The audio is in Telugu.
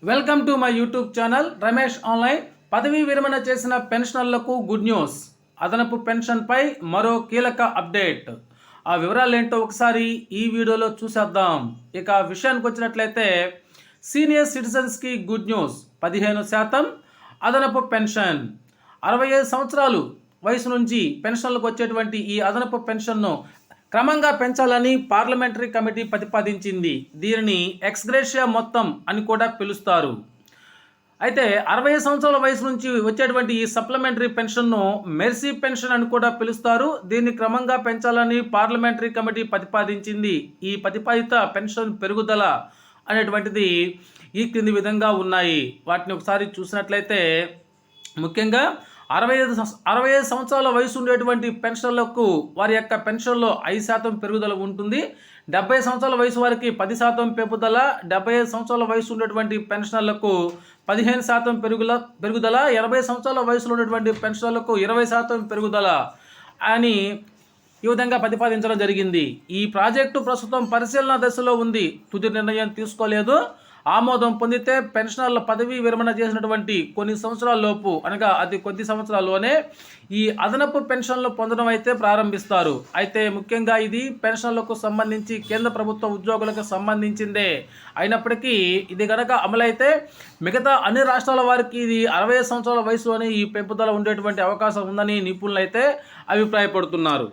Welcome to my YouTube channel Ramesh online. పదవీ విరమణ చేసిన పెన్షనర్లకు గుడ్ న్యూస్. అదనపు పెన్షన్పై మరో కీలక అప్డేట్. ఆ వివరాలు ఏంటో ఒకసారి ఈ వీడియోలో చూసేద్దాం. ఇక విషయానికి వచ్చినట్లయితే సీనియర్ సిటిజన్స్కి గుడ్ న్యూస్. 15% అదనపు పెన్షన్. 65 సంవత్సరాలు వయసు నుంచి పెన్షన్లకు వచ్చేటువంటి ఈ అదనపు పెన్షన్ను క్రమంగా పెంచాలని పార్లమెంటరీ కమిటీ ప్రతిపాదించింది. దీనిని ఎక్స్గ్రేషియా మొత్తం అని కూడా పిలుస్తారు. అయితే 65 సంవత్సరాల వయసు నుంచి వచ్చేటువంటి ఈ సప్లిమెంటరీ పెన్షన్ను మెర్సీ పెన్షన్ అని కూడా పిలుస్తారు. దీన్ని క్రమంగా పెంచాలని పార్లమెంటరీ కమిటీ ప్రతిపాదించింది. ఈ ప్రతిపాదిత పెన్షన్ పెరుగుదల అనేటువంటిది ఈ క్రింది విధంగా ఉన్నాయి. వాటిని ఒకసారి చూసినట్లయితే ముఖ్యంగా 65 సంవత్సరాల వయసు ఉండేటువంటి పెన్షన్లకు వారి యొక్క పెన్షన్లో 5% పెరుగుదల ఉంటుంది. 70 సంవత్సరాల వయసు వారికి 10% పెరుగుదల, 75 సంవత్సరాల వయసు ఉండేటువంటి పెన్షనర్లకు 15% పెరుగుదల, 80 సంవత్సరాల వయసులో ఉన్నటువంటి పెన్షనర్లకు 20% పెరుగుదల అని ఈ విధంగా ప్రతిపాదించడం జరిగింది. ఈ ప్రాజెక్టు ప్రస్తుతం పరిశీలన దశలో ఉంది. తుది నిర్ణయం తీసుకోలేదు. ఆమోదం పొందితే పెన్షనర్ల పదవీ విరమణ చేసినటువంటి కొన్ని సంవత్సరాల లోపు అనగా అతి కొద్ది సంవత్సరాల్లోనే ఈ అదనపు పెన్షన్లు పొందడం అయితే ప్రారంభిస్తారు. అయితే ముఖ్యంగా ఇది పెన్షన్లకు సంబంధించి కేంద్ర ప్రభుత్వ ఉద్యోగులకు సంబంధించిందే అయినప్పటికీ ఇది కనుక అమలైతే మిగతా అన్ని రాష్ట్రాల వారికి ఇది 65 సంవత్సరాల వయసులోనే ఈ పెంపుదల ఉండేటువంటి అవకాశం ఉందని నిపుణులు అయితే అభిప్రాయపడుతున్నారు.